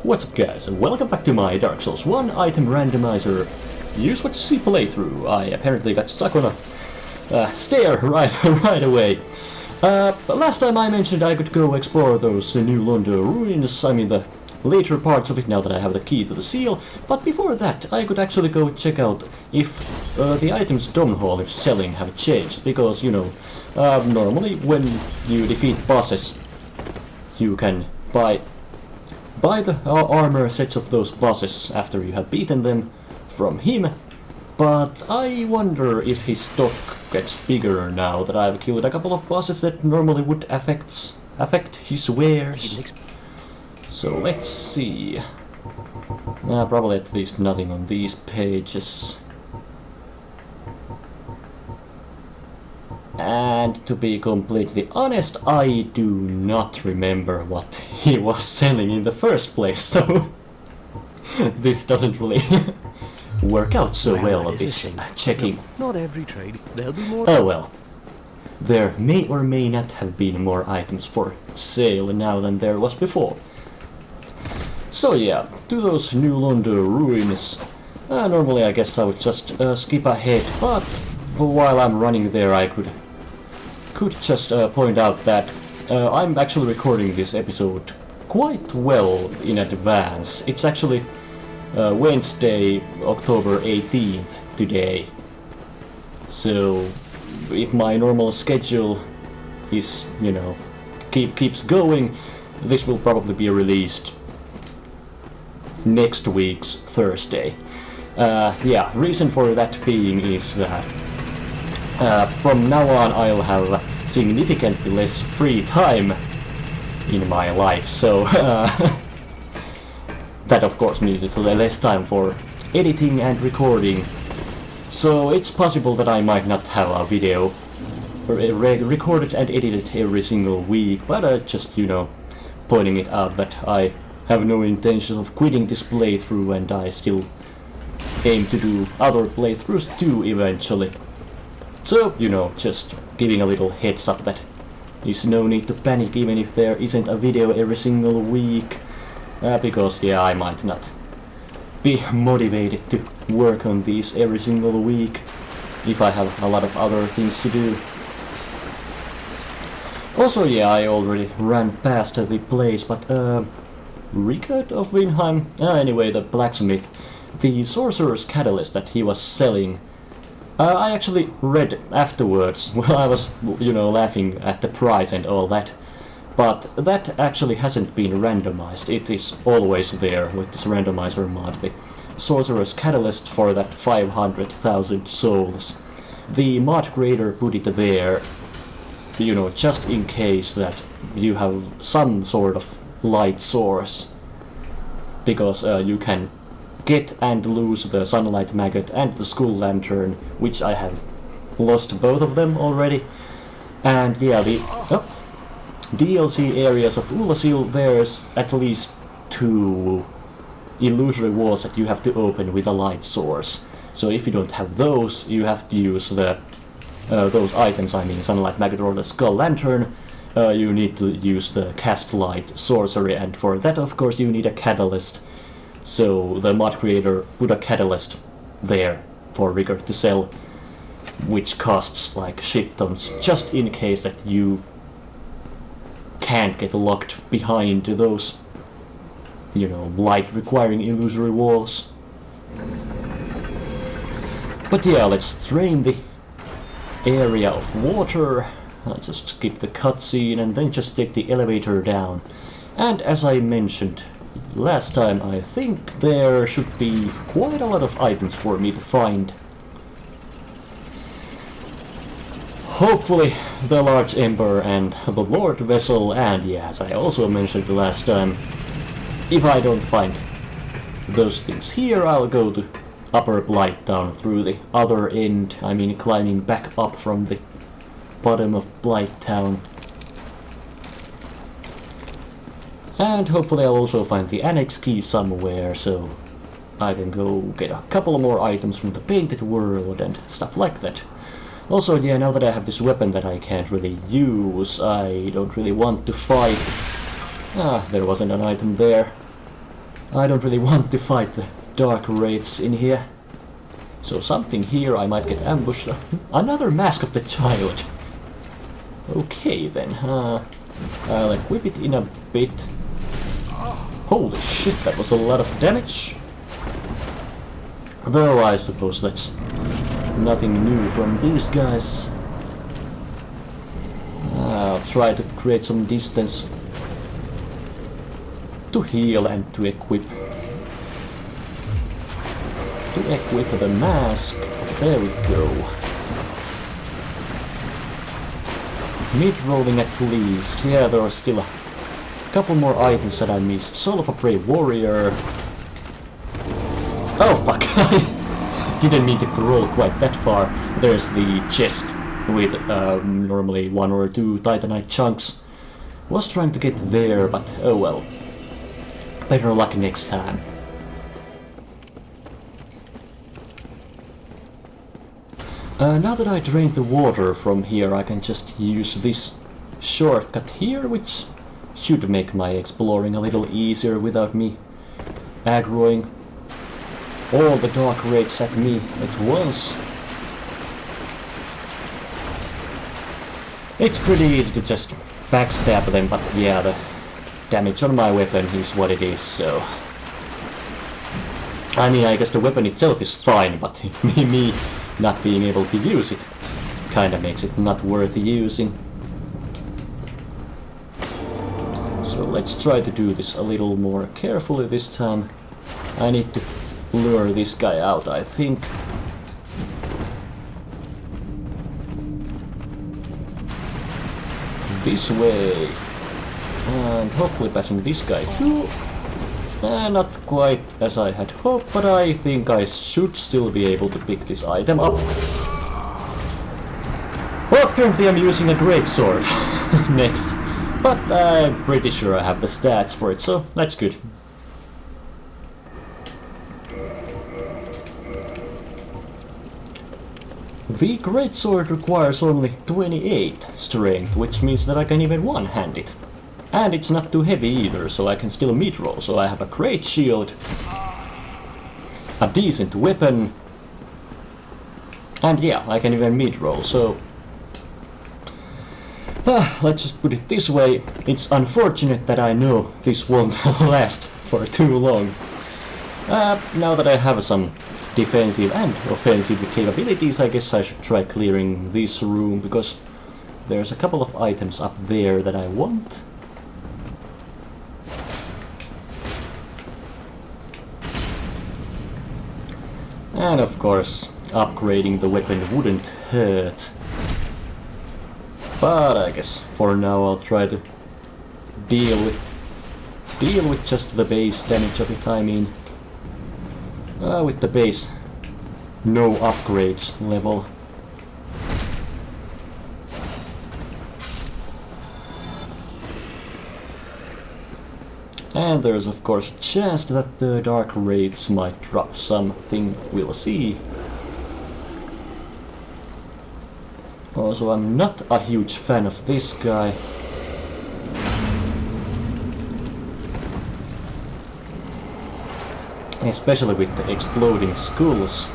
What's up guys, and welcome back to my Dark Souls 1 item randomizer use what you see playthrough. I apparently got stuck on a stair right away. But last time I mentioned I could go explore those new Londo Ruins, I mean the later parts of it now that I have the key to the seal, but before that I could actually go check out if the items Dom Hall is selling have changed, because you know, normally when you defeat bosses you can buy the armor sets of those bosses after you have beaten them from him, but I wonder if his stock gets bigger now that I've killed a couple of bosses that normally would affect his wares. So let's see. Probably at least nothing on these pages. And to be completely honest, I do not remember what he was selling in the first place, so this doesn't really work out so well, this checking. Not every trade, there'll be more. Oh well. There may or may not have been more items for sale now than there was before. So yeah, to those new Londo Ruins. Normally I guess I would just skip ahead, but while I'm running there I could just point out that I'm actually recording this episode quite well in advance. It's actually Wednesday, October 18th today. So if my normal schedule is, you know, keeps going, this will probably be released next week's Thursday. Yeah, reason for that being is that from now on I'll have significantly less free time in my life, so that of course means it's less time for editing and recording, so it's possible that I might not have a video recorded and edited every single week, but just, you know, pointing it out that I have no intention of quitting this playthrough and I still aim to do other playthroughs too eventually. So, you know, just giving a little heads up that there's no need to panic even if there isn't a video every single week, because yeah, I might not be motivated to work on these every single week if I have a lot of other things to do. Also, yeah, I already ran past the place, but Rickard of Winheim, anyway, the blacksmith, the sorcerer's catalyst that he was selling, I actually read afterwards. Well, I was, you know, laughing at the price and all that, but that actually hasn't been randomized. It is always there with this randomizer mod, the sorcerer's catalyst for that 500,000 souls. The mod creator put it there, you know, just in case that you have some sort of light source, because you can get and lose the sunlight maggot and the skull lantern, which I have lost both of them already. And yeah, the DLC areas of Ulasil, there's at least 2 illusory walls that you have to open with a light source. So if you don't have those, you have to use the those items, I mean sunlight maggot or the skull lantern. You need to use the cast light sorcery, and for that of course you need a catalyst. So the mod creator put a catalyst there for Rickard to sell, which costs like shit tons, just in case that you can't get locked behind those, you know, light requiring illusory walls. But yeah, let's drain the area of water. I'll just skip the cutscene and then just take the elevator down. And as I mentioned last time, I think there should be quite a lot of items for me to find. Hopefully the large ember and the lord vessel, and yeah, as I also mentioned last time, if I don't find those things here, I'll go to Upper Blighttown through the other end, I mean climbing back up from the bottom of Blighttown. And hopefully I'll also find the annex key somewhere, so I can go get a couple more items from the painted world and stuff like that. Also, yeah, now that I have this weapon that I can't really use, I don't really want to fight. There wasn't an item there. I don't really want to fight the dark wraiths in here. So something here, I might get ambushed. Another Mask of the Child. Okay then, I'll equip it in a bit. Holy shit, that was a lot of damage. Though I suppose that's nothing new from these guys. I'll try to create some distance to heal and to equip. To equip the mask. There we go. Mid-rolling at least. Yeah, there are still a couple more items that I missed. Soul of a Brave Warrior. Oh fuck, I didn't mean to roll quite that far. There's the chest with normally 1 or 2 Titanite chunks. Was trying to get there, but oh well. Better luck next time. Now that I drained the water from here, I can just use this shortcut here, which should make my exploring a little easier without me aggroing all the dark wraiths at me at once. It's pretty easy to just backstab them, but yeah, the damage on my weapon is what it is, so... I mean, I guess the weapon itself is fine, but me not being able to use it kinda makes it not worth using. So let's try to do this a little more carefully this time. I need to lure this guy out, I think. This way. And hopefully passing this guy too. Not quite as I had hoped, but I think I should still be able to pick this item up. Well, apparently I'm using a greatsword next. But I'm pretty sure I have the stats for it, so that's good. The greatsword requires only 28 strength, which means that I can even one-hand it. And it's not too heavy either, so I can still mid-roll. So I have a great shield, a decent weapon, and yeah, I can even mid-roll, so... let's just put it this way, it's unfortunate that I know this won't last for too long. Now that I have some defensive and offensive capabilities, I guess I should try clearing this room, because there's a couple of items up there that I want. And of course, upgrading the weapon wouldn't hurt. But I guess for now I'll try to deal with just the base damage of it. I mean, with the base no upgrades level. And there's of course a chance that the dark wraiths might drop something, we'll see. Also, I'm not a huge fan of this guy. Especially with the exploding skulls.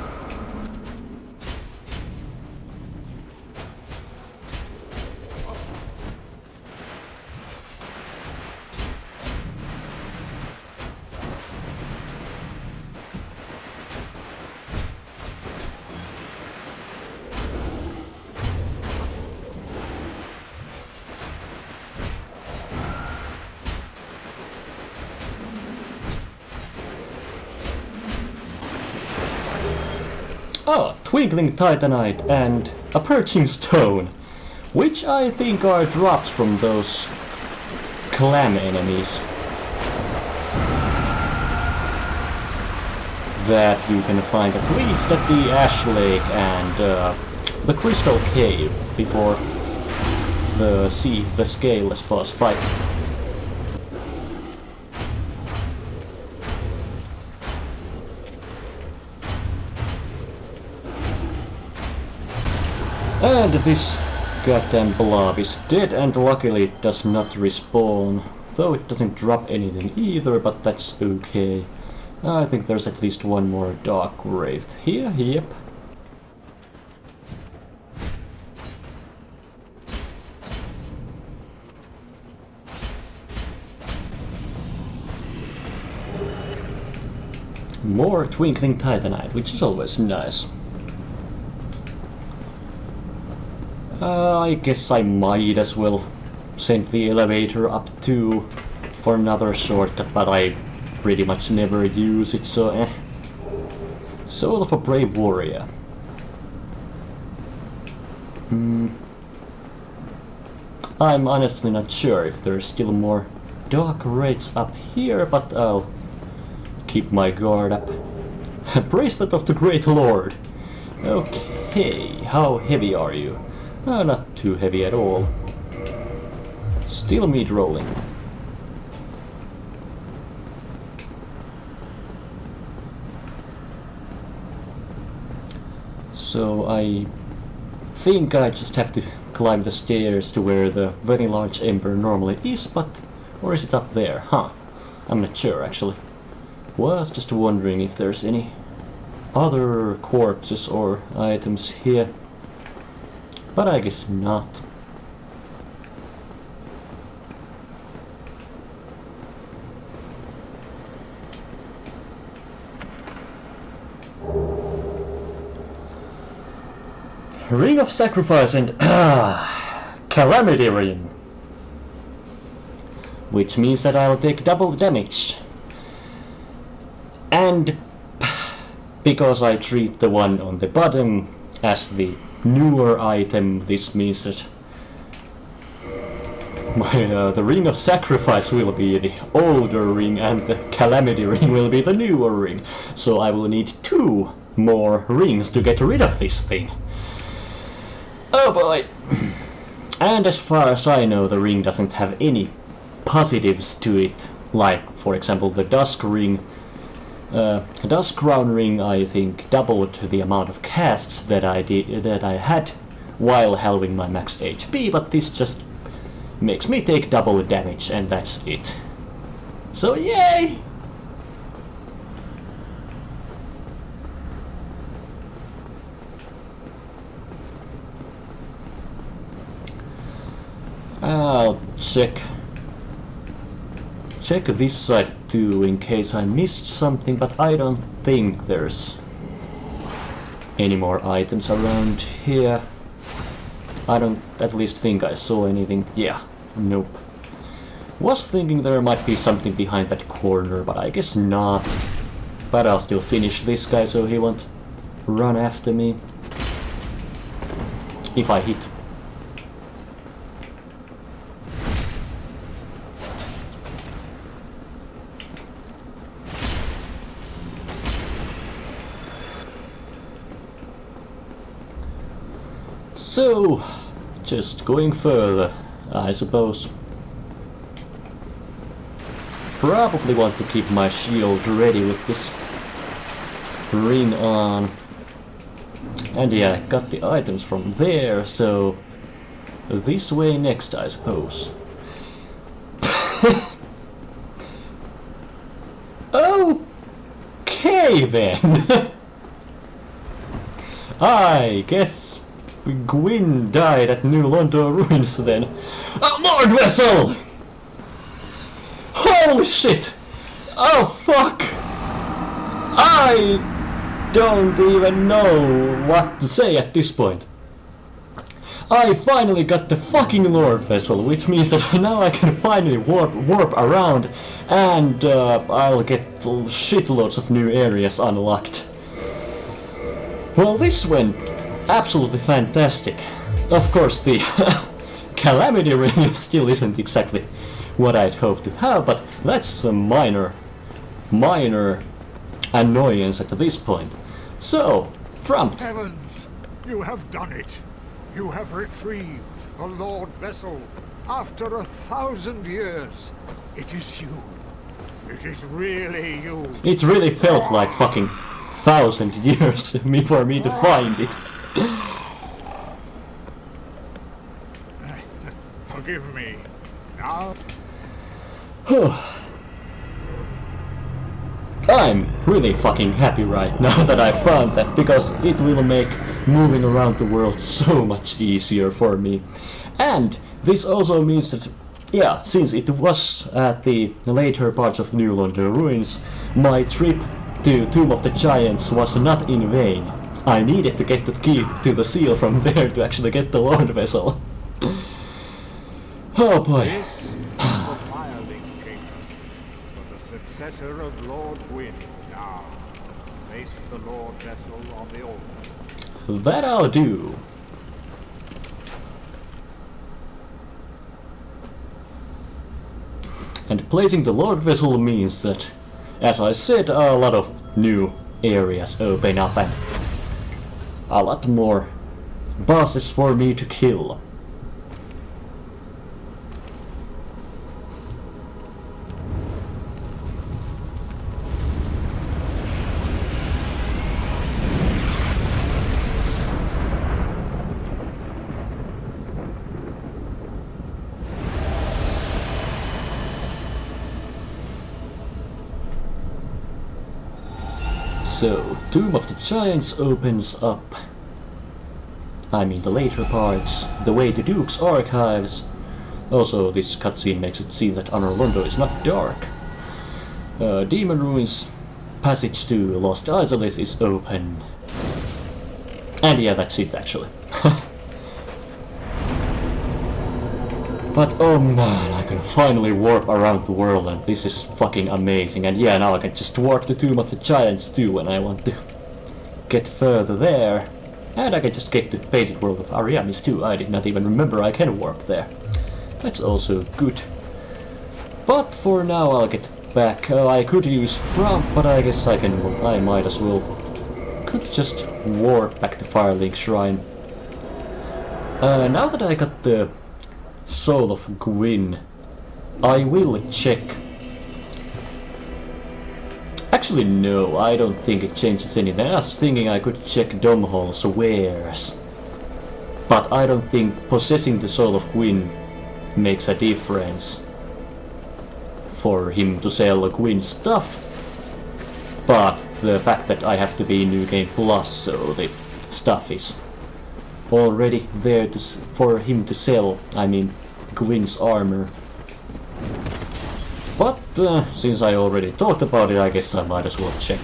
Oh, Twinkling Titanite and a Perching Stone, which I think are drops from those clam enemies that you can find at least at the Ash Lake and the Crystal Cave before the Scaleless boss fight. And this goddamn blob is dead, and luckily it does not respawn. Though it doesn't drop anything either, but that's okay. I think there's at least one more dark wraith here, yep. More twinkling titanite, which is always nice. I guess I might as well send the elevator up too for another shortcut, but I pretty much never use it, so eh. Soul of a Brave Warrior. I'm honestly not sure if there's still more dark wraiths up here, but I'll keep my guard up. Bracelet of the Great Lord. Okay, how heavy are you? Not too heavy at all. Still meat rolling. So I think I just have to climb the stairs to where the very large ember normally is, but... or is it up there? Huh. I'm not sure actually. Was just wondering if there's any other corpses or items here. But I guess not. Ring of Sacrifice and Calamity Ring. Which means that I'll take double damage. And because I treat the one on the bottom as the newer item, this means that the Ring of Sacrifice will be the older ring and the Calamity Ring will be the newer ring. So I will need 2 more rings to get rid of this thing. Oh boy! And as far as I know, the ring doesn't have any positives to it, like for example the Dusk Ring. Dusk Crown Ring, I think, doubled the amount of casts that I had while halving my max HP, but this just makes me take double damage, and that's it. So yay! I'll check this side too in case I missed something, but I don't think there's any more items around here. I don't at least think I saw anything. Yeah, nope. Was thinking there might be something behind that corner, but I guess not. But I'll still finish this guy so he won't run after me. If I hit. So, just going further, I suppose. Probably want to keep my shield ready with this ring on. And yeah, I got the items from there, so this way next, I suppose. Okay then! I guess Gwyn died at New Londo Ruins then. Oh, Lord Vessel! Holy shit! Oh fuck! I don't even know what to say at this point. I finally got the fucking Lord Vessel, which means that now I can finally warp around, and I'll get shitloads of new areas unlocked. Well, this went absolutely fantastic. Of course, the Calamity Ring still isn't exactly what I'd hoped to have, but that's a minor annoyance at this point. So, Frumpt. Heavens, you have done it. You have retrieved the Lord Vessel after 1,000 years. It is you. It is really you. It really felt like fucking 1,000 years for me to find it. Forgive me. Now. I'm really fucking happy right now that I found that, because it will make moving around the world so much easier for me. And this also means that, yeah, since it was at the later parts of New Londo Ruins, my trip to Tomb of the Giants was not in vain. I needed to get the key to the seal from there to actually get the Lord Vessel. Oh boy. This is the Pyrying Dagger, for the successor of Lord Gwyn. Now, place the Lord Vessel on the altar. That I'll do. And placing the Lord Vessel means that, as I said, a lot of new areas open up and a lot more bosses for me to kill. So, Tomb of the Giants opens up. I mean the later parts, the way to Duke's Archives. Also, this cutscene makes it seem that Honor Londo is not dark. Demon Ruins, passage to Lost Isolith is open. And yeah, that's it actually. But oh man, I can finally warp around the world and this is fucking amazing. And yeah, now I can just warp to Tomb of the Giants too when I want to get further there. And I can just get to the Painted World of Ariamis too. I did not even remember I can warp there. That's also good. But for now I'll get back. I could use Frump, but I guess I might as well. Could just warp back to Firelink Shrine. Now that I got the Soul of Gwyn, I will check. Actually no, I don't think it changes anything. I was thinking I could check Domhol's wares, but I don't think possessing the Soul of Gwyn makes a difference for him to sell Gwyn stuff. But the fact that I have to be in New Game Plus, so the stuff is already there for him to sell, I mean Gwyn's armor. But since I already talked about it, I guess I might as well check.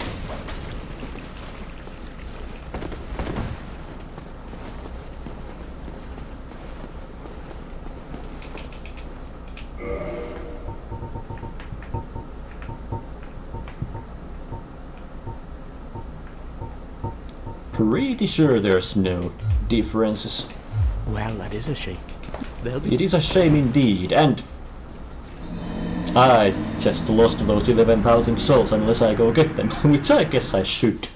Pretty sure there's no differences. Well, that is a shame. It is a shame indeed, and I just lost those 11,000 souls unless I go get them, which I guess I should.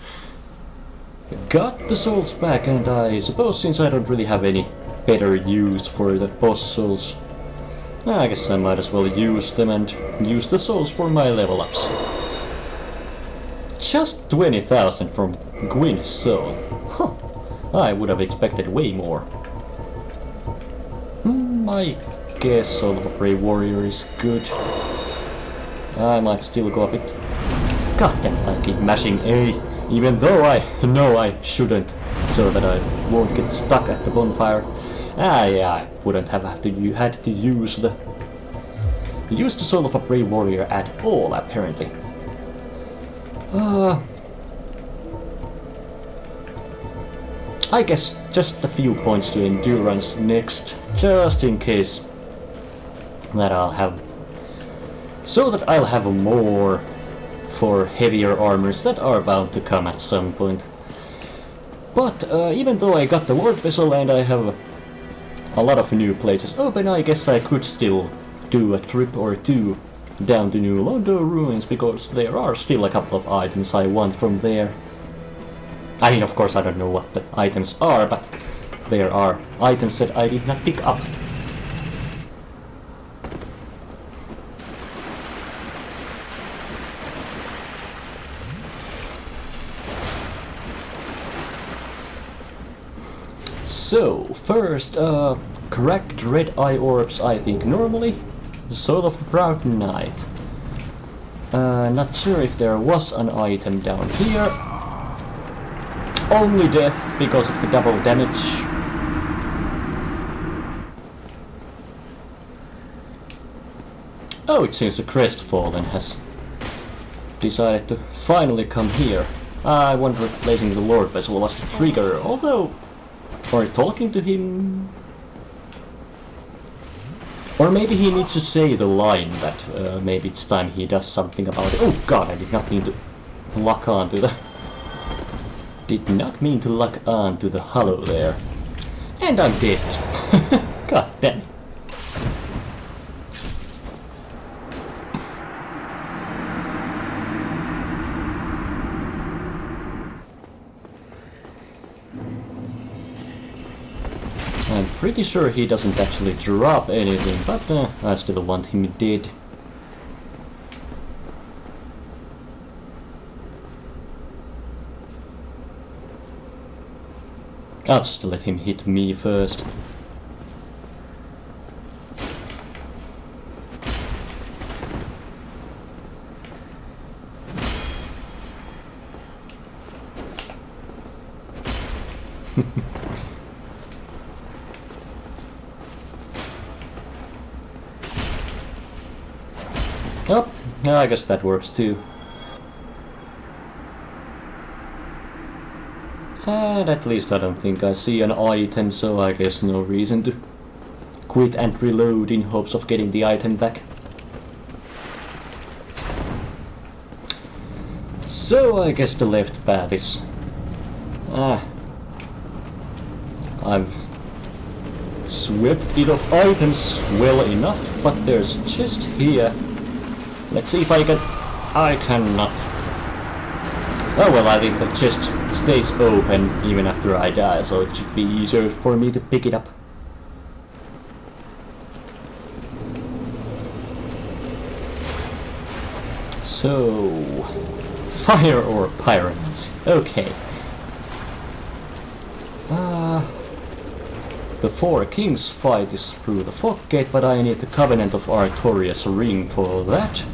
Got the souls back, and I suppose since I don't really have any better use for the boss souls, I guess I might as well use them and use the souls for my level ups. Just 20,000 from Gwyn's soul. Huh. I would have expected way more. I guess Soul of a Brave Warrior is good. I might still go a bit. God damn it, I keep mashing A, even though I know I shouldn't, so that I won't get stuck at the bonfire. Yeah, I wouldn't have had to use the Soul of a Brave Warrior at all, apparently. I guess just a few points to endurance next, just in case that I'll have, so that I'll have more for heavier armors that are bound to come at some point. But even though I got the Lord Vessel and I have a lot of new places open, I guess I could still do a trip or two down to New Londo Ruins, because there are still a couple of items I want from there. I mean, of course I don't know what the items are, but there are items that I did not pick up. So, first, correct red eye orbs I think normally Soul of a Proud Knight. Not sure if there was an item down here. Only death because of the double damage. Oh, it seems the Crestfallen has decided to finally come here. I wonder if placing the Lord Vessel was the trigger, although... Or talking to him... Or maybe he needs to say the line that maybe it's time he does something about it. Oh god, I did not mean to lock on to the... Did not mean to lock on to the hollow there. And I'm dead. God damn it. I'm pretty sure he doesn't actually drop anything, but I still want him dead. I'll just let him hit me first. Oh, I guess that works too. And at least I don't think I see an item, so I guess no reason to quit and reload in hopes of getting the item back. So I guess the left path is... I've swept it of items well enough, but there's a chest here. Let's see if I can... I cannot. Oh well, I think the chest stays open even after I die, so it should be easier for me to pick it up. So... Fire or pyromancy? Okay. The Four Kings fight is through the fog gate, but I need the Covenant of Artorias ring for that.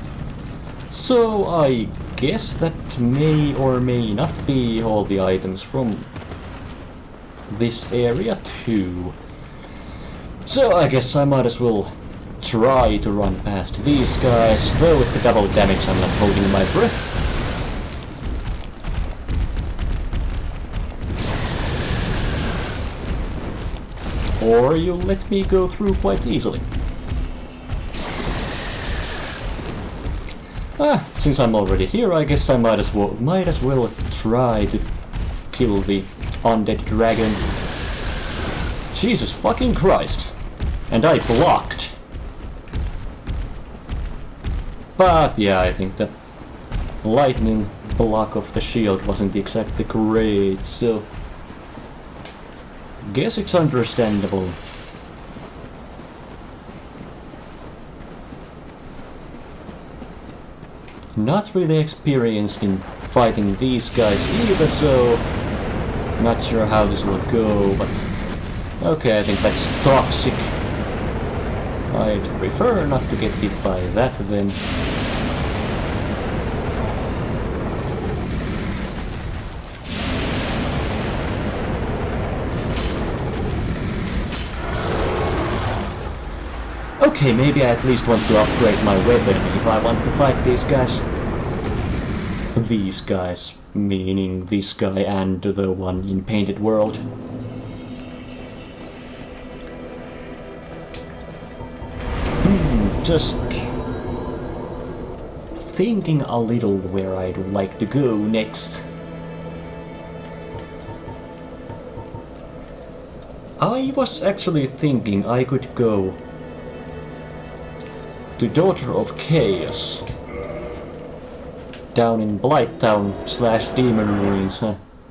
So I guess that may or may not be all the items from this area too. So I guess I might as well try to run past these guys, though with the double damage I'm not holding my breath. Or you let me go through quite easily. Since I'm already here, I guess I might as well try to kill the undead dragon. Jesus fucking Christ! And I blocked. But yeah, I think the lightning block of the shield wasn't exactly great, so guess it's understandable. Not really experienced in fighting these guys either, so not sure how this will go, but okay, I think that's toxic. I'd prefer not to get hit by that then. Okay, maybe I at least want to upgrade my weapon if I want to fight these guys. These guys, meaning this guy and the one in Painted World. Just thinking a little where I'd like to go next. I was actually thinking I could go to Daughter of Chaos down in Blighttown / Demon Ruins.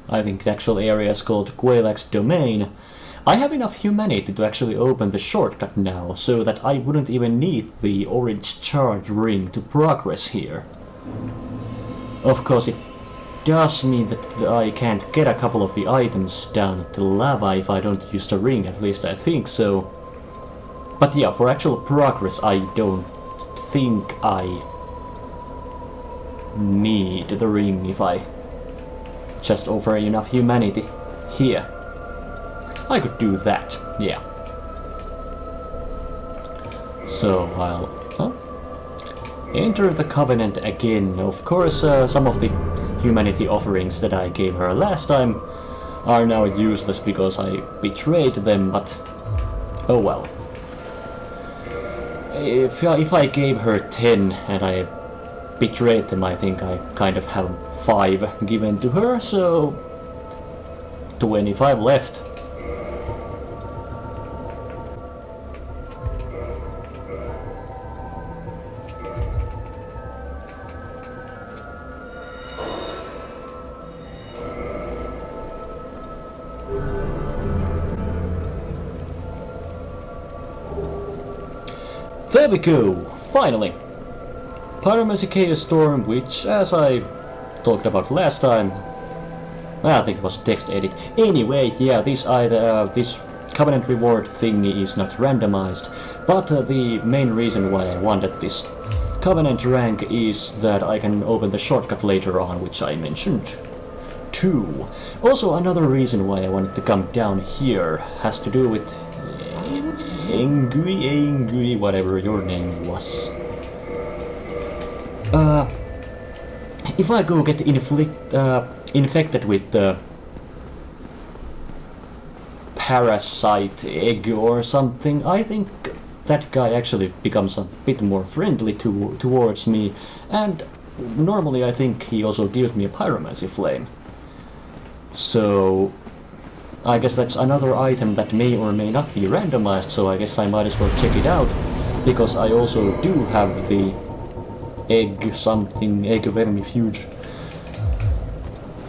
I think the actual area is called Quelax Domain. I have enough humanity to actually open the shortcut now, so that I wouldn't even need the orange charge ring to progress here. Of course it does mean that I can't get a couple of the items down at the lava if I don't use the ring, at least I think so. But yeah, for actual progress I don't think I need the ring if I just offer enough humanity here. I could do that, yeah. So I'll enter the Covenant again. Of course, some of the humanity offerings that I gave her last time are now useless because I betrayed them, but oh well. If I gave her 10 and I betrayed them, I think I kind of have 5 given to her, so 25 left. There we go, finally! Pyromancy Chaos Storm, which, as I talked about last time, I think it was text edit. Anyway, yeah, this Covenant reward thingy is not randomized, but the main reason why I wanted this Covenant rank is that I can open the shortcut later on, which I mentioned too. Also, another reason why I wanted to come down here has to do with Engui, whatever your name was. If I go get infected with the parasite egg or something, I think that guy actually becomes a bit more friendly towards me, and normally I think he also gives me a pyromancy flame. So I guess that's another item that may or may not be randomized, so I guess I might as well check it out, because I also do have the egg vermifuge.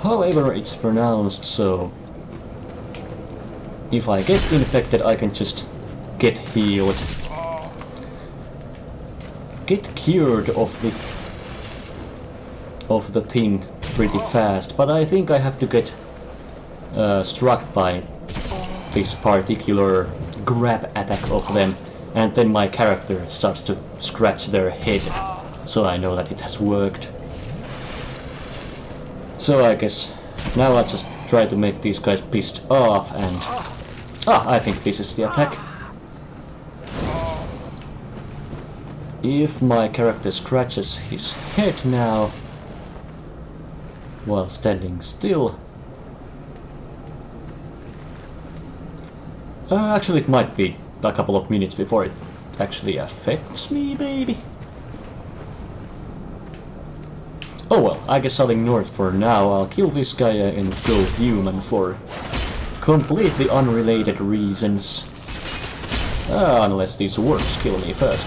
However it's pronounced, so if I get infected I can just get healed. Get cured of the thing pretty fast, but I think I have to get struck by this particular grab attack of them, and then my character starts to scratch their head, so I know that it has worked. So I guess now I'll just try to make these guys pissed off, and I think this is the attack. If my character scratches his head now while standing still, actually it might be a couple of minutes before it actually affects me, baby. Oh well, I guess I'll ignore it for now. I'll kill this guy and go human for completely unrelated reasons. Unless these worms kill me first.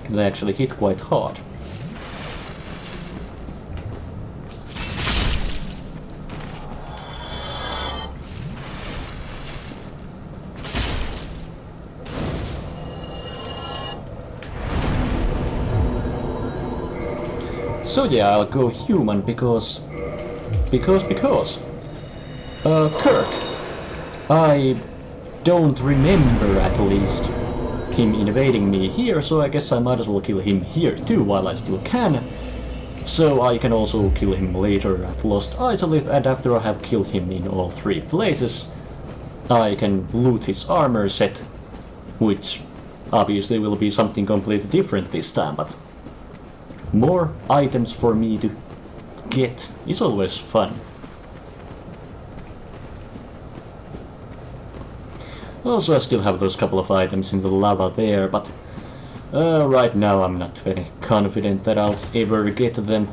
They actually hit quite hard. So yeah, I'll go human because... Kirk. I don't remember, at least, him invading me here, so I guess I might as well kill him here too while I still can. So I can also kill him later at Lost Isolith, and after I have killed him in all 3 places, I can loot his armor set, which obviously will be something completely different this time, but more items for me to get is always fun. Also, I still have those couple of items in the lava there, but right now I'm not very confident that I'll ever get them.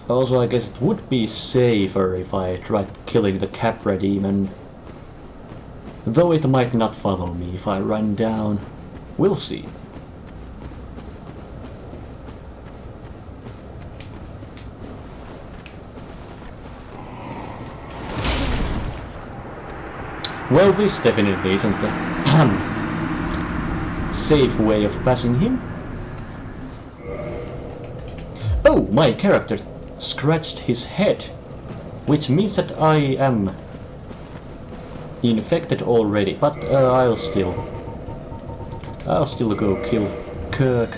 Also, I guess it would be safer if I tried killing the Capra demon. Though it might not follow me if I run down. We'll see. Well, this definitely isn't the safe way of passing him. Oh, my character scratched his head, which means that I am infected already, but I'll still go kill Kirk.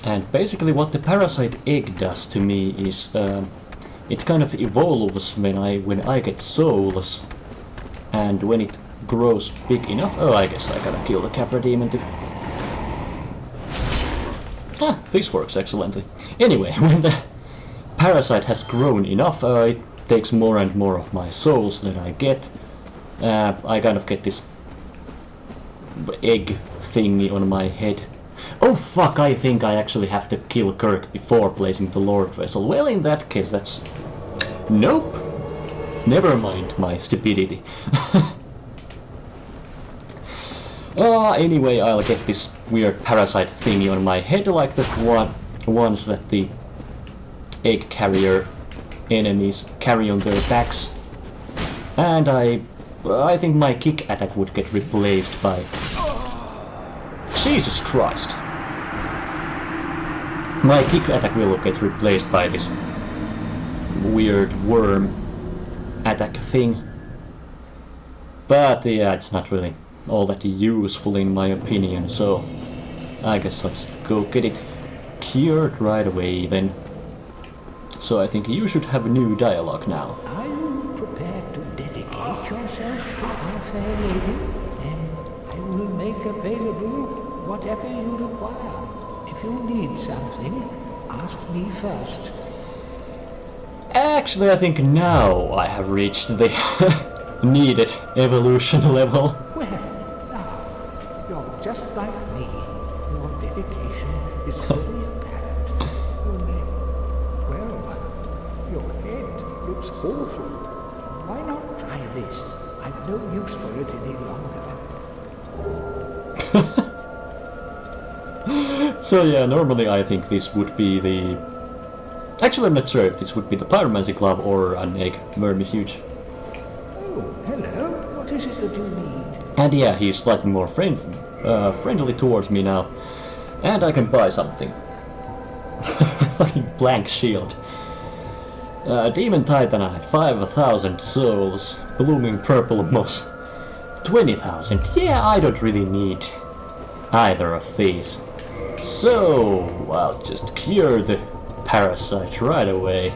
And basically what the parasite egg does to me is it kind of evolves when I get souls, and when it grows big enough. Oh, I guess I gotta kill the Capra Demon too. Ah, this works excellently. Anyway, when the parasite has grown enough, it takes more and more of my souls that I get. I kind of get this egg thingy on my head. Oh fuck, I think I actually have to kill Kirk before placing the Lord Vessel. Well, in that case, that's... Nope. Never mind my stupidity. Anyway, I'll get this weird parasite thingy on my head like the ones that the egg carrier enemies carry on their backs. And I think my kick attack would get replaced by... Jesus Christ. My kick attack will get replaced by this weird worm attack thing. But yeah, it's not really all that useful in my opinion, so I guess let's go get it cured right away then. So I think you should have a new dialogue now. Are you prepared to dedicate yourself to our fair lady? Then I will make available whatever you require. If you need something, ask me first. Actually, I think now I have reached the needed evolution level. Well, now, you're just like me. Your dedication is fully apparent. Only, well, your head looks awful. Why not try this? I've no use for it any longer. So yeah, normally I think this would be the... Actually, I'm not sure if this would be the pyromancy glove or an egg vermifuge. Oh, hello. What is it that you need? And yeah, he's slightly more friendly towards me now. And I can buy something. Fucking blank shield. Demon Titanite, 5,000 souls. Blooming purple moss, 20,000. Yeah, I don't really need either of these. So, I'll just cure the parasite right away.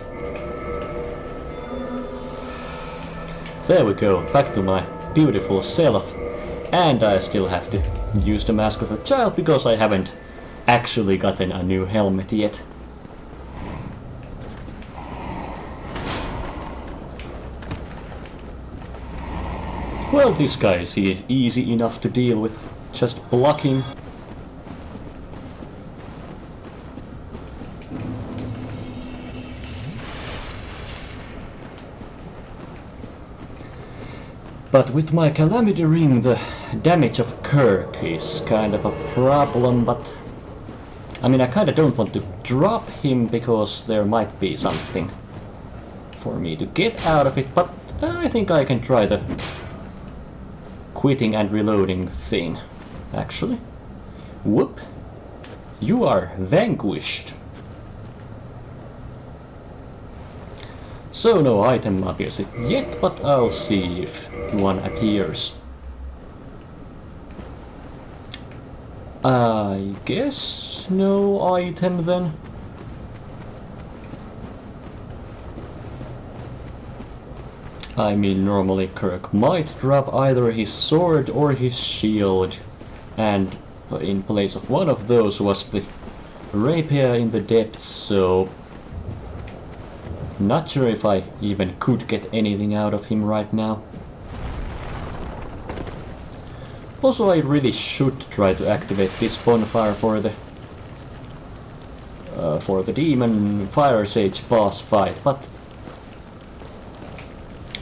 There we go, back to my beautiful self. And I still have to use the Mask of a Child because I haven't actually gotten a new helmet yet. Well, this guy is easy enough to deal with, just blocking. But with my Calamity Ring, the damage of Kirk is kind of a problem, but... I mean, I kinda don't want to drop him because there might be something for me to get out of it, but I think I can try the quitting and reloading thing, actually. Whoop! You are vanquished. So no item obviously yet, but I'll see if one appears. I guess no item then. I mean, normally Kirk might drop either his sword or his shield, and in place of one of those was the rapier in the depths, so not sure if I even could get anything out of him right now. Also, I really should try to activate this bonfire for the demon fire sage boss fight, but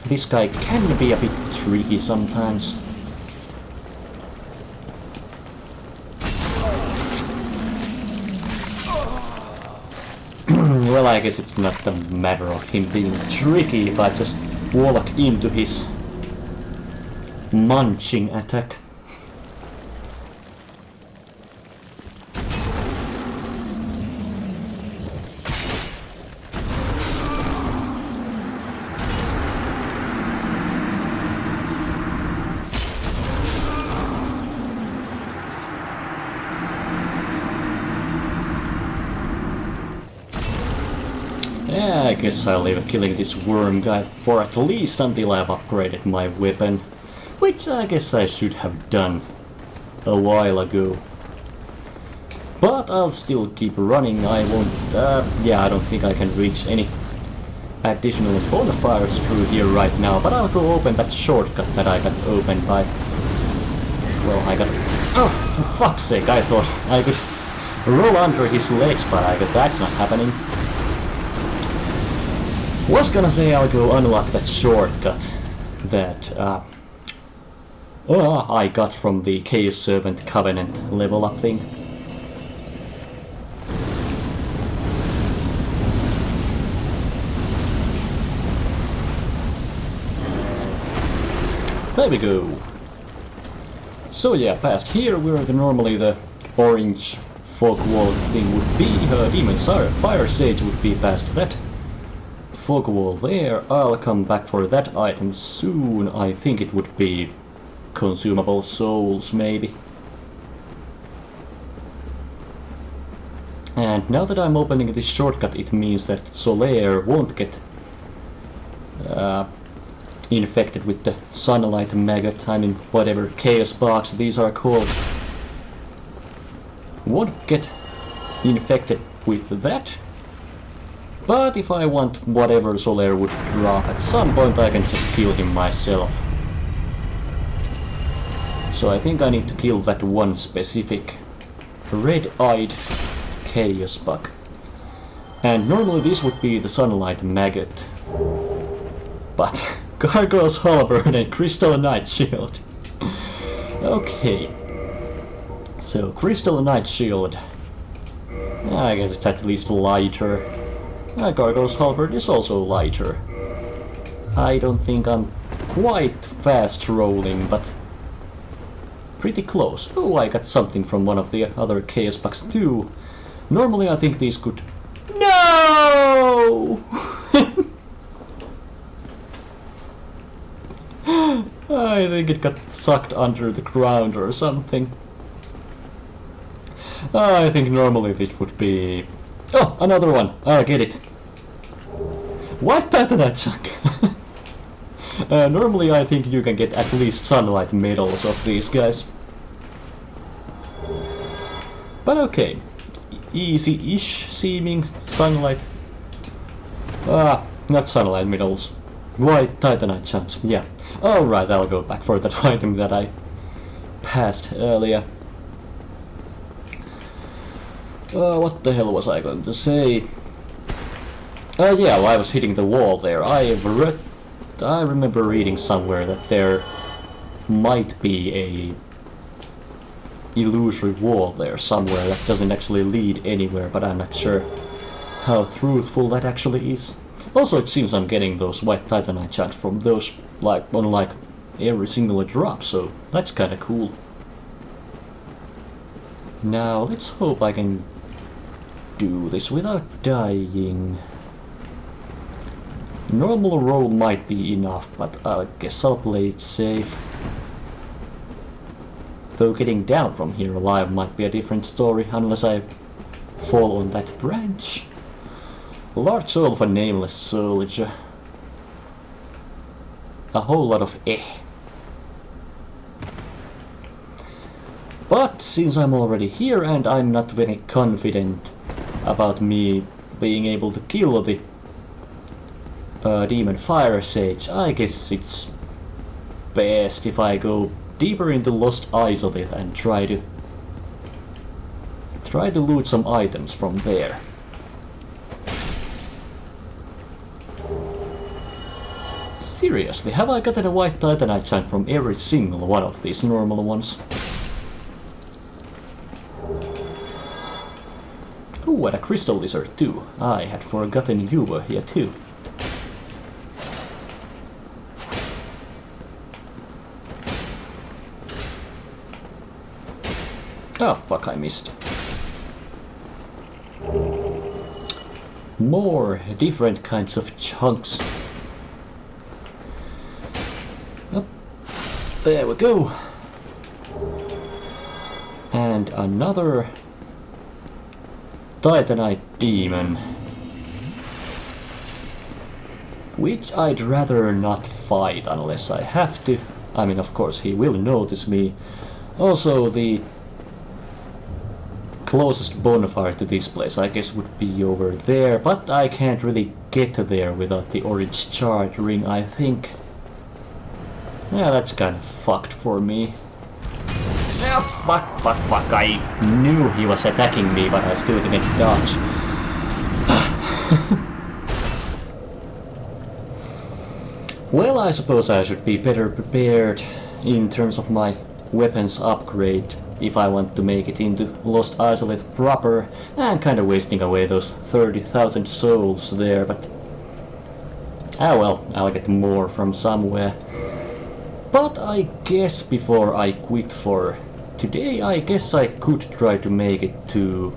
this guy can be a bit tricky sometimes. Well, I guess it's not a matter of him being tricky if I just walk into his munching attack. Yeah, I guess I'll leave killing this worm guy for at least until I've upgraded my weapon, which I guess I should have done a while ago. But I'll still keep running. I won't, yeah, I don't think I can reach any additional bonfires through here right now, but I'll go open that shortcut that I got opened by, well, I got, oh, for fuck's sake, I thought I could roll under his legs, but I guess that's not happening. Was gonna say I'll go unlock that shortcut that I got from the Chaos Serpent Covenant level up thing. There we go. So yeah, past here where normally the orange fog wall thing would be, Demon Fire Sage would be past that fog wall there. I'll come back for that item soon. I think it would be consumable souls, maybe. And now that I'm opening this shortcut, it means that Solaire won't get infected with the sunlight maggot, I mean whatever chaos box these are called. Won't get infected with that. But if I want whatever Solaire would drop at some point, I can just kill him myself. So I think I need to kill that one specific red-eyed chaos bug. And normally this would be the sunlight maggot. But Gargoyle's Halberd and Crystal Knight Shield. Okay. So Crystal Knight Shield. I guess it's at least lighter. Gargoyle's Halberd is also lighter. I don't think I'm quite fast rolling, but pretty close. Oh, I got something from one of the other chaos bugs too. Normally I think these could... No! I think it got sucked under the ground or something. I think normally it would be... Oh, another one! I'll get it. White Titanite chunk! Normally I think you can get at least sunlight medals of these guys. But okay. Easy-ish seeming sunlight. Not sunlight medals. White Titanite chunks, yeah. Alright, I'll go back for that item that I passed earlier. What the hell was I going to say? Yeah, well, I was hitting the wall there. I remember reading somewhere that there might be a illusory wall there somewhere that doesn't actually lead anywhere, but I'm not sure how truthful that actually is. Also, it seems I'm getting those white titanite chunks from those, on every single drop, so that's kinda cool. Now, let's hope I can do this without dying. Normal roll might be enough, but I guess I'll play it safe. Though getting down from here alive might be a different story, unless I fall on that branch. Large soul of a nameless soldier. A whole lot of But since I'm already here and I'm not very confident about me being able to kill the Demon Fire Sage, I guess it's best if I go deeper into Lost Isolith and try to loot some items from there. Seriously, have I gotten a white titanite chunk from every single one of these normal ones? Ooh, Oh, and a crystal lizard too. I had forgotten you were here too. Oh fuck, I missed. More different kinds of chunks. Up. There we go. And another Titanite demon. Which I'd rather not fight unless I have to. I mean, of course, he will notice me. Also, the closest bonfire to this place, I guess, would be over there, but I can't really get there without the orange charge ring, I think. Yeah, that's kind of fucked for me. Ah, fuck, I knew he was attacking me, but I still didn't dodge. Well, I suppose I should be better prepared in terms of my weapons upgrade if I want to make it into Lost Isolate proper. I'm kinda wasting away those 30,000 souls there, but ah well, I'll get more from somewhere. But I guess before I quit for today, I guess I could try to make it to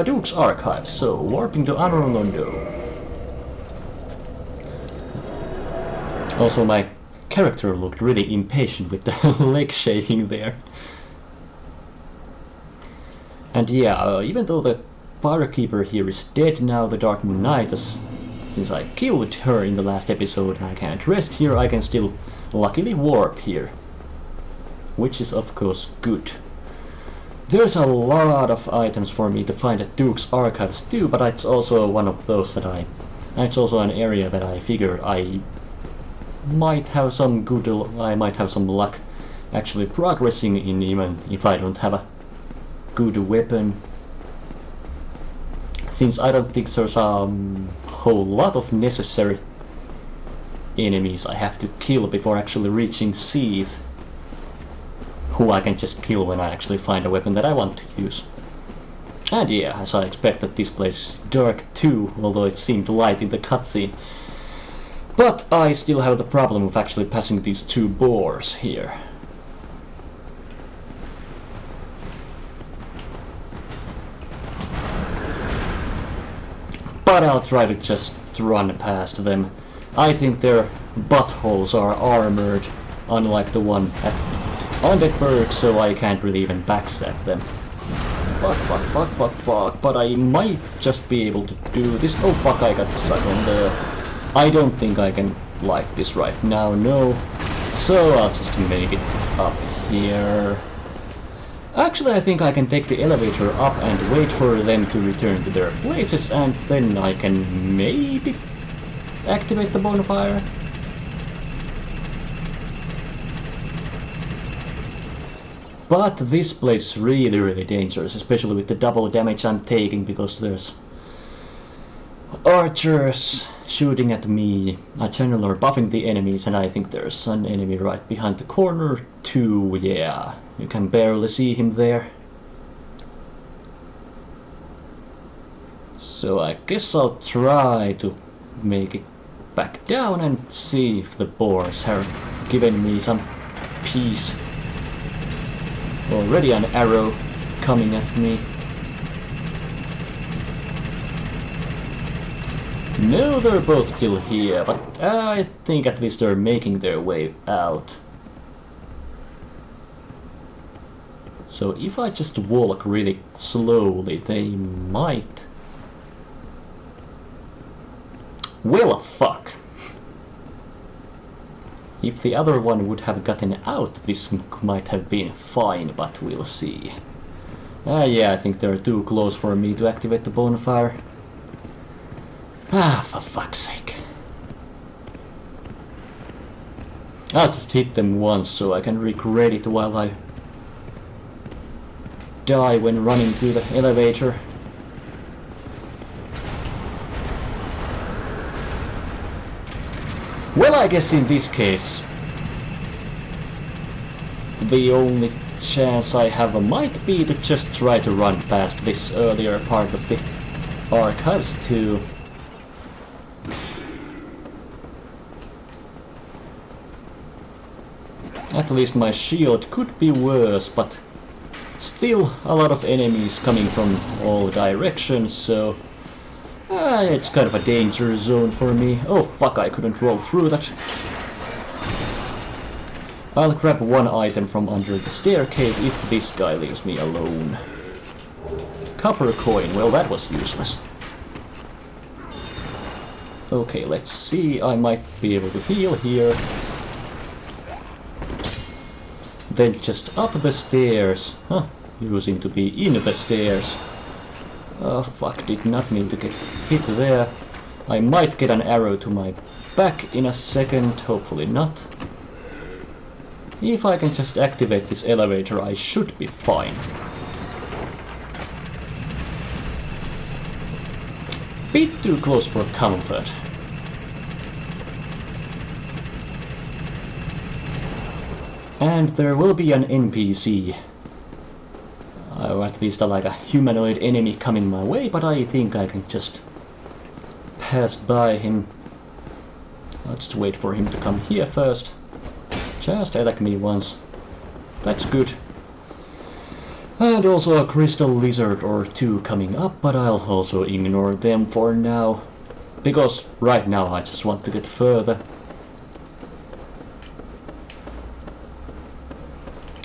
Duke's Archives, so warping to Anor Londo. Also, my character looked really impatient with the leg shaking there. And yeah, even though the Pyrokeeper here is dead now, the Dark Moon Knight, since I killed her in the last episode, I can't rest here, I can still luckily warp here. Which is of course good. There's a lot of items for me to find at Duke's Archives too, but it's also one of those that it's also an area that I figure I might have some luck actually progressing in, even if I don't have a good weapon. Since I don't think there's a whole lot of necessary enemies I have to kill before actually reaching Seath, who I can just kill when I actually find a weapon that I want to use. And yeah, as I expected, this place is dark too, although it seemed light in the cutscene. But I still have the problem of actually passing these two boars here. But I'll try to just run past them. I think their buttholes are armored, unlike the one at Underberg, so I can't really even backstab them. Fuck, but I might just be able to do this. Oh fuck, I got stuck on the... I don't think I can like this right now, no. So I'll just make it up here. Actually, I think I can take the elevator up and wait for them to return to their places, and then I can maybe activate the bonfire. But this place is really dangerous, especially with the double damage I'm taking, because there's archers shooting at me, a channeler buffing the enemies, and I think there's an enemy right behind the corner too. Yeah, you can barely see him there. So I guess I'll try to make it back down and see if the boars have given me some peace. Already an arrow coming at me. No, they're both still here, but I think at least they're making their way out. So if I just walk really slowly, they might... Well, fuck. If the other one would have gotten out, this might have been fine, but we'll see. Yeah, I think they're too close for me to activate the bonfire. Ah, for fuck's sake. I'll just hit them once so I can regret it while I die when running to the elevator. Well, I guess in this case the only chance I have might be to just try to run past this earlier part of the archives too. At least my shield could be worse, but still a lot of enemies coming from all directions, so it's kind of a danger zone for me. Oh fuck, I couldn't roll through that. I'll grab one item from under the staircase if this guy leaves me alone. Copper coin, well that was useless. Okay, let's see, I might be able to heal here. Then just up the stairs. Huh, you seem to be in the stairs. Oh fuck, did not mean to get hit there. I might get an arrow to my back in a second, hopefully not. If I can just activate this elevator, I should be fine. Bit too close for comfort. And there will be an NPC. Or at least like a humanoid enemy coming my way, but I think I can just pass by him. Let's wait for him to come here first. Just attack me once. That's good. And also a crystal lizard or two coming up, but I'll also ignore them for now. Because right now I just want to get further.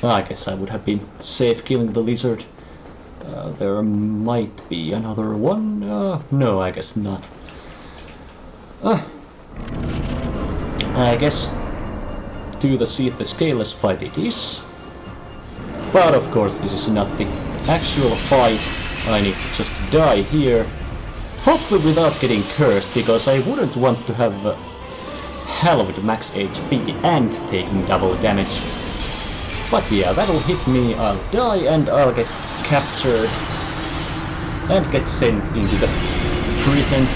I guess I would have been safe killing the lizard. There might be another one. No, I guess not. I guess to the see the scaleless fight it is. But of course this is not the actual fight. I need to just die here. Hopefully without getting cursed, because I wouldn't want to have halved max HP and taking double damage. But yeah, that'll hit me, I'll die, and I'll get captured and get sent into the prison.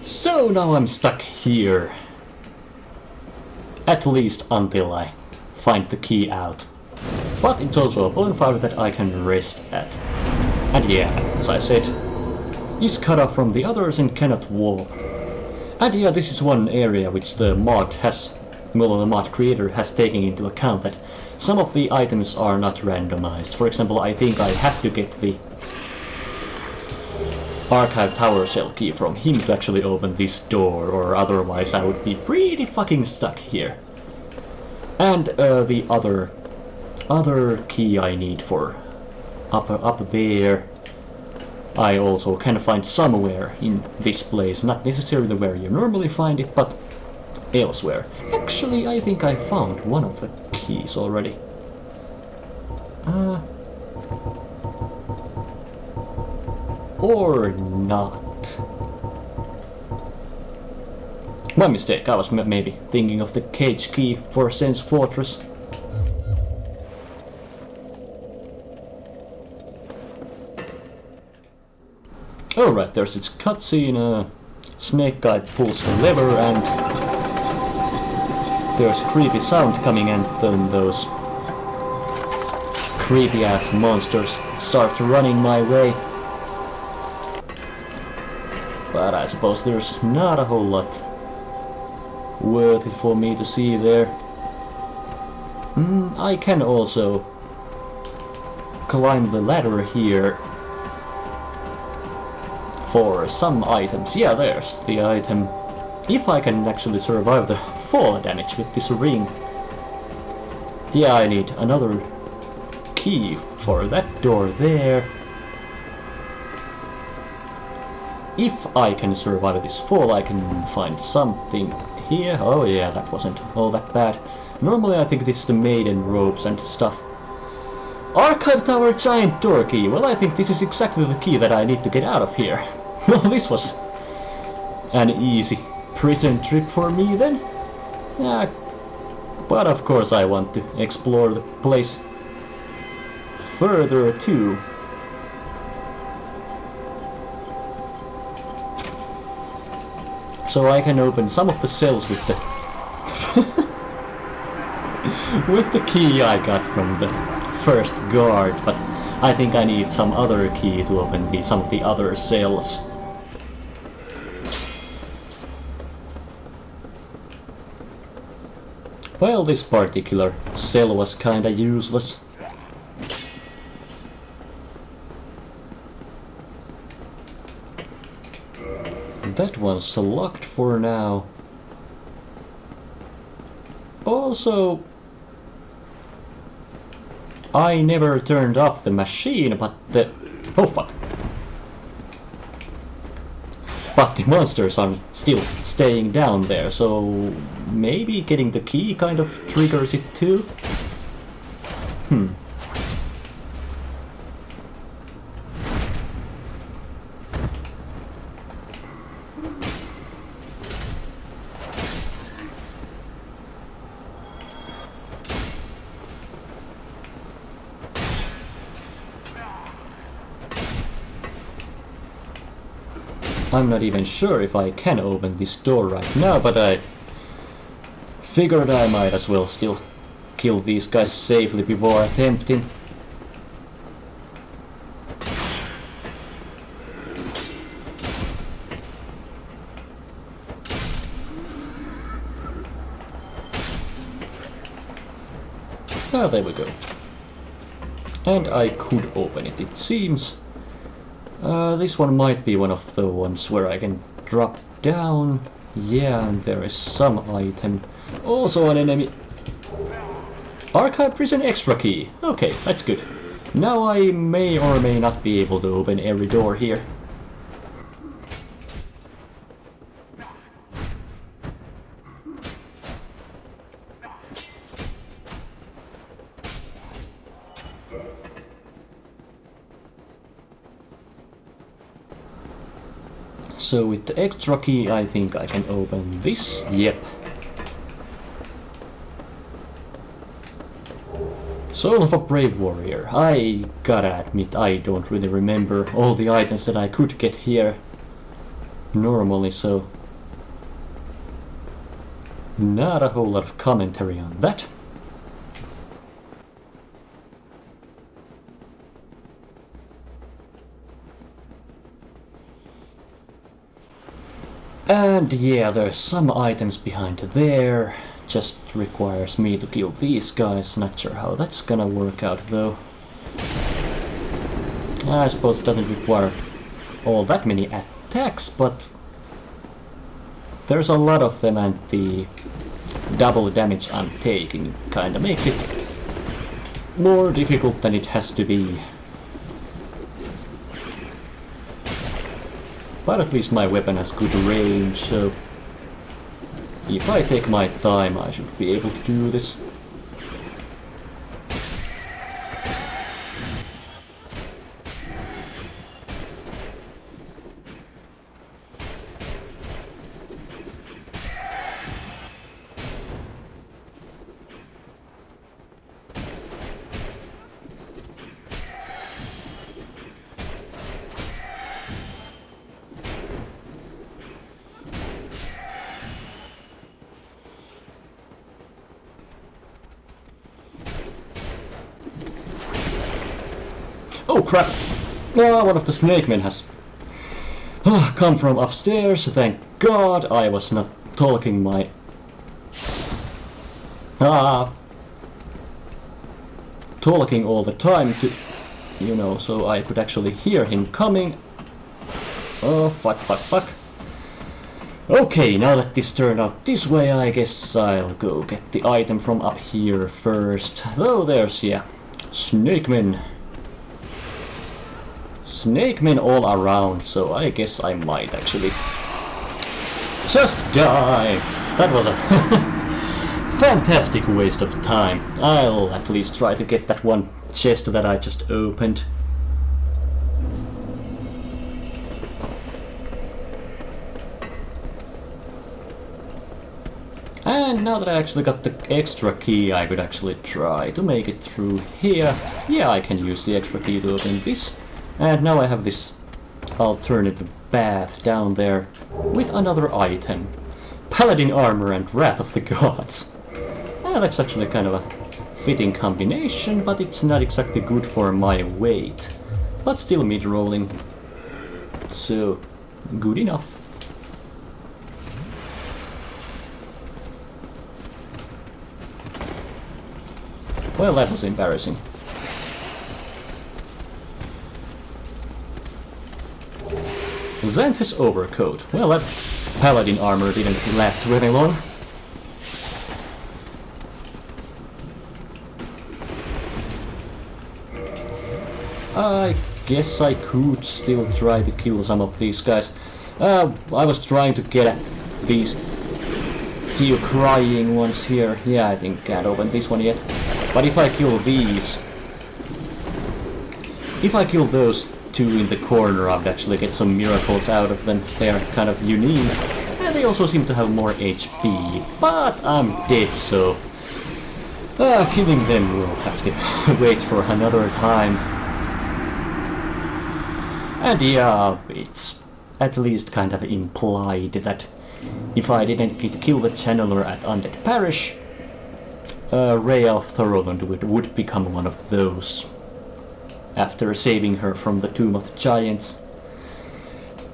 So now I'm stuck here. At least until I find the key out. But it's also a bonfire that I can rest at. And yeah, as I said, is cut off from the others and cannot warp. And yeah, this is one area which the mod has, well, the mod creator has taken into account, that some of the items are not randomized. For example, I think I have to get the archive tower cell key from him to actually open this door, or otherwise I would be pretty fucking stuck here. And the other key I need for up there, I also can find somewhere in this place, not necessarily where you normally find it, but elsewhere. Actually, I think I found one of the keys already. Or not. My mistake, I was maybe thinking of the cage key for Sense Fortress. Alright, there's this cutscene, Snake Guy pulls the lever and there's creepy sound coming, and then those creepy ass monsters start running my way. But I suppose there's not a whole lot worth it for me to see there. I can also climb the ladder here for some items. Yeah, there's the item. If I can actually survive the fall damage with this ring. Yeah, I need another key for that door there. If I can survive this fall, I can find something here. Oh yeah, that wasn't all that bad. Normally I think this is the maiden robes and stuff. Archive Tower giant door key. Well, I think this is exactly the key that I need to get out of here. Well, this was an easy prison trip for me then. But of course I want to explore the place further too. so I can open some of the cells with the with the key I got from the first guard, but I think I need some other key to open some of the other cells. Well, this particular cell was kinda useless. That one's locked for now. Also, I never turned off the machine, but the... oh fuck. But the monsters are still staying down there, so maybe getting the key kind of triggers it too? I'm not even sure if I can open this door right now, but I figured I might as well still kill these guys safely before attempting. Ah, there we go. And I could open it, it seems. This one might be one of the ones where I can drop down. Yeah, and there is some item. Also an enemy. Archive prison extra key. Okay, that's good. Now I may or may not be able to open every door here. So with the extra key I think I can open this. Yep. Soul of a Brave Warrior. I gotta admit I don't really remember all the items that I could get here normally, so not a whole lot of commentary on that. And yeah, there's some items behind there. Just requires me to kill these guys. Not sure how that's gonna work out though. I suppose it doesn't require all that many attacks, but there's a lot of them and the double damage I'm taking kinda makes it more difficult than it has to be. But at least my weapon has good range, so if I take my time I should be able to do this. Oh crap! One of the snake men has come from upstairs. Thank God I was not talking my... talking all the time to... you know, so I could actually hear him coming. Oh, fuck, fuck, fuck. Okay, now that this turned out this way, I guess I'll go get the item from up here first. Though there's, yeah, snake men. Snake men all around, so I guess I might actually just die. That was a fantastic waste of time. I'll at least try to get that one chest that I just opened. And now that I actually got the extra key, I could actually try to make it through here. Yeah, I can use the extra key to open this. And now I have this alternative bath down there with another item. Paladin armor and Wrath of the Gods. That's actually kind of a fitting combination, but it's not exactly good for my weight. But still mid-rolling. So, good enough. Well, that was embarrassing. Xanthus overcoat. Well, that paladin armor didn't last very long. I guess I could still try to kill some of these guys. I was trying to get at these few crying ones here. Yeah, I think can't open this one yet. But if I kill these... If I kill those two in the corner, I'd actually get some miracles out of them. They are kind of unique. And they also seem to have more HP. But I'm dead, so... killing them will have to wait for another time. And yeah, it's at least kind of implied that if I didn't kill the channeler at Undead Parish, Rhea of Thoroland would become one of those, after saving her from the Tomb of the Giants.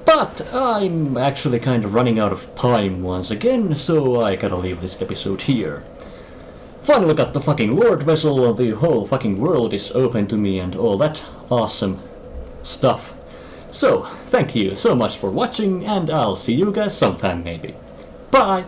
But I'm actually kind of running out of time once again, so I gotta leave this episode here. Finally got the fucking Lord Vessel, the whole fucking world is open to me and all that awesome stuff. So, thank you so much for watching, and I'll see you guys sometime maybe. Bye!